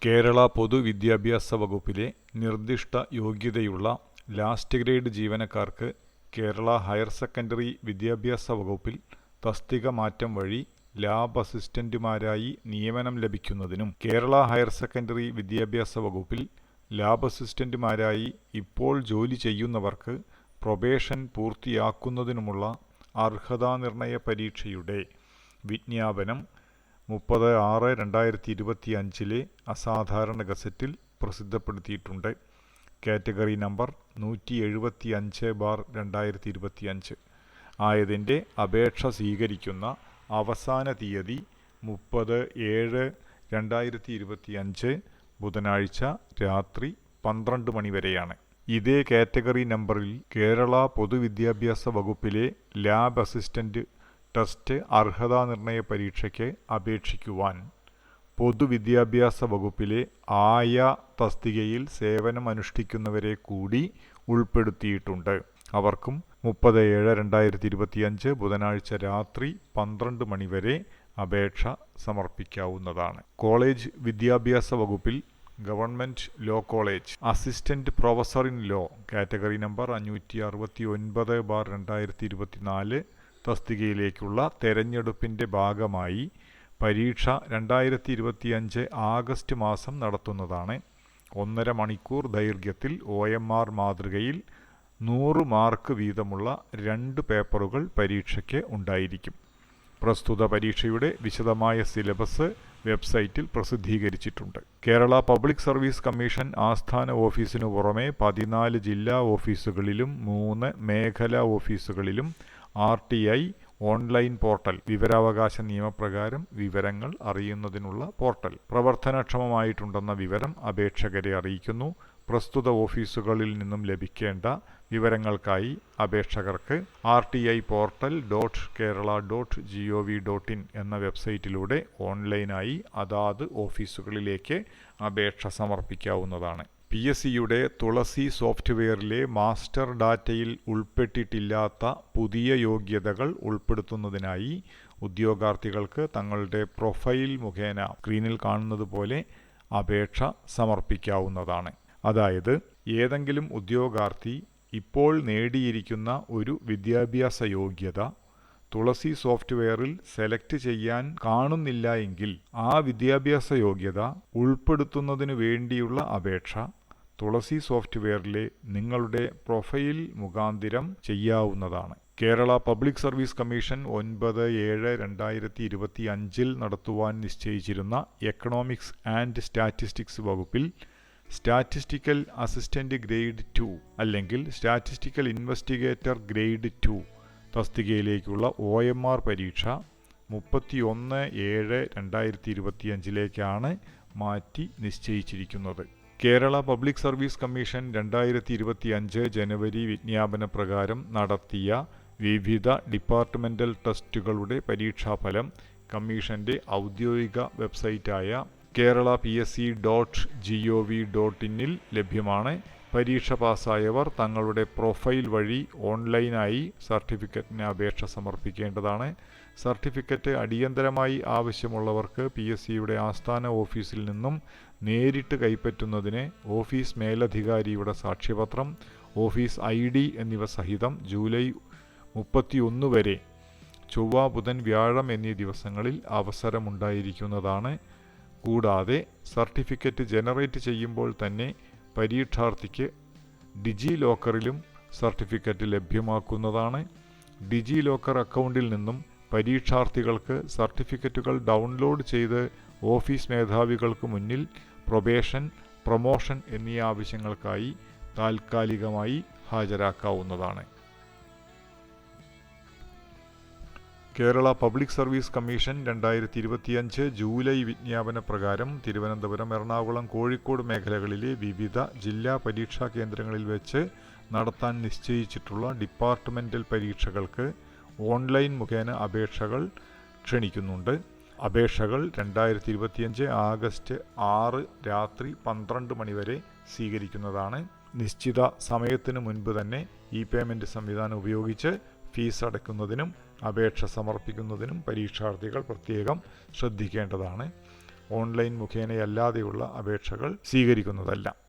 കേരള പൊതുവിദ്യാഭ്യാസ വകുപ്പിലെ നിർദ്ദിഷ്ട യോഗ്യതയുള്ള ലാസ്റ്റ് ഗ്രേഡ് ജീവനക്കാർക്ക് കേരള ഹയർ സെക്കൻഡറി വിദ്യാഭ്യാസ വകുപ്പിൽ തസ്തിക മാറ്റം വഴി ലാബ് അസിസ്റ്റന്റുമാരായി നിയമനം ലഭിക്കുന്നതിനും കേരള ഹയർ സെക്കൻഡറി വിദ്യാഭ്യാസ വകുപ്പിൽ ലാബ് അസിസ്റ്റന്റുമാരായി ഇപ്പോൾ ജോലി ചെയ്യുന്നവർക്ക് പ്രൊബേഷൻ പൂർത്തിയാക്കുന്നതിനുമുള്ള അർഹതാനിർണയ പരീക്ഷയുടെ വിജ്ഞാപനം 30/6/2025 അസാധാരണ ഗസറ്റിൽ പ്രസിദ്ധപ്പെടുത്തിയിട്ടുണ്ട്. കാറ്റഗറി നമ്പർ 175/2025 ആയതിൻ്റെ അപേക്ഷ സ്വീകരിക്കുന്ന അവസാന തീയതി 30/7/2025 ബുധനാഴ്ച രാത്രി 12 മണി വരെയാണ്. ഇതേ കാറ്റഗറി നമ്പറിൽ കേരള പൊതുവിദ്യാഭ്യാസ വകുപ്പിലെ ലാബ് അസിസ്റ്റന്റ് ടെസ്റ്റ് അർഹതാനിർണയ പരീക്ഷയ്ക്ക് അപേക്ഷിക്കുവാൻ പൊതുവിദ്യാഭ്യാസ വകുപ്പിലെ തസ്തികയിൽ സേവനമനുഷ്ഠിക്കുന്നവരെ കൂടി ഉൾപ്പെടുത്തിയിട്ടുണ്ട്. അവർക്കും 30/7/2025 ബുധനാഴ്ച രാത്രി 12 മണി വരെ അപേക്ഷ സമർപ്പിക്കാവുന്നതാണ്. കോളേജ് വിദ്യാഭ്യാസ വകുപ്പിൽ government law college assistant professor in low category number 569/2024 തസ്തികയിലേക്കുള്ള തെരഞ്ഞെടുപ്പിൻ്റെ ഭാഗമായി പരീക്ഷ 2025 ആഗസ്റ്റ് മാസം നടത്തുന്നതാണ്. 1.5 മണിക്കൂർ ദൈർഘ്യത്തിൽ OMR മാതൃകയിൽ 100 മാർക്ക് വീതമുള്ള 2 പേപ്പറുകൾ പരീക്ഷയ്ക്ക് ഉണ്ടായിരിക്കും. പ്രസ്തുത പരീക്ഷയുടെ വിശദമായ സിലബസ് വെബ്സൈറ്റിൽ പ്രസിദ്ധീകരിച്ചിട്ടുണ്ട്. കേരള പബ്ലിക് സർവീസ് കമ്മീഷൻ ആസ്ഥാന ഓഫീസിനു പുറമെ 14 ജില്ലാ ഓഫീസുകളിലും 3 മേഖലാ ഓഫീസുകളിലും RTI ഓൺലൈൻ പോർട്ടൽ, വിവരാവകാശ നിയമപ്രകാരം വിവരങ്ങൾ അറിയുന്നതിനുള്ള പോർട്ടൽ പ്രവർത്തനക്ഷമമായിട്ടുണ്ടെന്ന വിവരം അപേക്ഷകരെ അറിയിക്കുന്നു. പ്രസ്തുത ഓഫീസുകളിൽ നിന്നും ലഭിക്കേണ്ട വിവരങ്ങൾക്കായി അപേക്ഷകർക്ക് rtiportal.kerala.gov.in എന്ന വെബ്സൈറ്റിലൂടെ ഓൺലൈനായി അതാത് ഓഫീസുകളിലേക്ക് അപേക്ഷ സമർപ്പിക്കാവുന്നതാണ്. PSCയുടെ തുളസി സോഫ്റ്റ്വെയറിലെ മാസ്റ്റർ ഡാറ്റയിൽ ഉൾപ്പെട്ടിട്ടില്ലാത്ത പുതിയ യോഗ്യതകൾ ഉൾപ്പെടുത്തുന്നതിനായി ഉദ്യോഗാർത്ഥികൾക്ക് തങ്ങളുടെ പ്രൊഫൈൽ മുഖേന സ്ക്രീനിൽ കാണുന്നത് പോലെ അപേക്ഷ സമർപ്പിക്കാവുന്നതാണ്. അതായത് ഏതെങ്കിലും ഉദ്യോഗാർത്ഥി ഇപ്പോൾ നേടിയിരിക്കുന്ന ഒരു വിദ്യാഭ്യാസ യോഗ്യത തുളസി സോഫ്റ്റ്വെയറിൽ സെലക്ട് ചെയ്യാൻ കാണുന്നില്ല എങ്കിൽ ആ വിദ്യാഭ്യാസ യോഗ്യത ഉൾപ്പെടുത്തുന്നതിനു വേണ്ടിയുള്ള അപേക്ഷ തുളസി സോഫ്റ്റ്വെയറിലെ നിങ്ങളുടെ പ്രൊഫൈൽ മുഖാന്തിരം ചെയ്യാവുന്നതാണ്. കേരള പബ്ലിക് സർവീസ് കമ്മീഷൻ 9/7/2025 നടത്തുവാൻ നിശ്ചയിച്ചിരുന്ന എക്കണോമിക്സ് ആൻഡ് സ്റ്റാറ്റിസ്റ്റിക്സ് വകുപ്പിൽ സ്റ്റാറ്റിസ്റ്റിക്കൽ അസിസ്റ്റന്റ് ഗ്രേഡ് 2 അല്ലെങ്കിൽ സ്റ്റാറ്റിസ്റ്റിക്കൽ ഇൻവെസ്റ്റിഗേറ്റർ ഗ്രേഡ് 2 തസ്തികയിലേക്കുള്ള OMR പരീക്ഷ 31/7/2025 മാറ്റി നിശ്ചയിച്ചിരിക്കുന്നത്. കേരള പബ്ലിക് സർവീസ് കമ്മീഷൻ 2025 ജനുവരി വിജ്ഞാപന പ്രകാരം നടത്തിയ വിവിധ ഡിപ്പാർട്ട്മെൻ്റൽ ടെസ്റ്റുകളുടെ പരീക്ഷാഫലം കമ്മീഷൻ്റെ ഔദ്യോഗിക വെബ്സൈറ്റായ kerala.psc.gov.in ലഭ്യമാണ്. പരീക്ഷ പാസ്സായവർ തങ്ങളുടെ പ്രൊഫൈൽ വഴി ഓൺലൈനായി സർട്ടിഫിക്കറ്റിന് അപേക്ഷ സമർപ്പിക്കേണ്ടതാണ്. സർട്ടിഫിക്കറ്റ് അടിയന്തരമായി ആവശ്യമുള്ളവർക്ക് PSCയുടെ ആസ്ഥാന ഓഫീസിൽ നിന്നും നേരിട്ട് കൈപ്പറ്റുന്നതിന് ഓഫീസ് മേലധികാരിയുടെ സാക്ഷ്യപത്രം, ഓഫീസ് ID എന്നിവ സഹിതം ജൂലൈ 31 വരെ ചൊവ്വ, ബുധൻ, വ്യാഴം എന്നീ ദിവസങ്ങളിൽ അവസരമുണ്ടായിരിക്കുന്നതാണ്. കൂടാതെ സർട്ടിഫിക്കറ്റ് ജനറേറ്റ് ചെയ്യുമ്പോൾ തന്നെ പരീക്ഷാർത്ഥിക്ക് ഡിജി ലോക്കറിലും സർട്ടിഫിക്കറ്റ് ലഭ്യമാക്കുന്നതാണ്. ഡിജി ലോക്കർ അക്കൗണ്ടിൽ നിന്നും പരീക്ഷാർത്ഥികൾക്ക് സർട്ടിഫിക്കറ്റുകൾ ഡൗൺലോഡ് ചെയ്ത് ഓഫീസ് മേധാവികൾക്ക് മുന്നിൽ പ്രൊബേഷൻ, പ്രൊമോഷൻ എന്നീ ആവശ്യങ്ങൾക്കായി താൽക്കാലികമായി ഹാജരാക്കാവുന്നതാണ്. Kerala public service commission 2025 July വിജ്ഞാപന പ്രകാരം തിരുവനന്തപുരം, എറണാകുളം, കോഴിക്കോട് മേഖലകളിലെ വിവിധ ജില്ലാ പരീക്ഷാ കേന്ദ്രങ്ങളിൽ വെച്ച് നടത്താൻ നിശ്ചയിച്ചിട്ടുള്ള ഡിപ്പാർട്ട്മെൻ്റൽ പരീക്ഷകൾക്ക് ഓൺലൈൻ മുഖേന അപേക്ഷകൾ ക്ഷണിക്കുന്നുണ്ട്. അപേക്ഷകൾ 2025 ആഗസ്റ്റ് 6 രാത്രി 12 മണി വരെ സ്വീകരിക്കുന്നതാണ്. നിശ്ചിത സമയത്തിന് മുൻപ് തന്നെ പേയ്മെൻറ്റ് സംവിധാനം ഉപയോഗിച്ച് ഫീസ് അടയ്ക്കുന്നതിനും അപേക്ഷ സമർപ്പിക്കുന്നതിനും പരീക്ഷാർത്ഥികൾ പ്രത്യേകം ശ്രദ്ധിക്കേണ്ടതാണ്. ഓൺലൈൻ മുഖേനയല്ലാതെയുള്ള അപേക്ഷകൾ സ്വീകരിക്കുന്നതല്ല.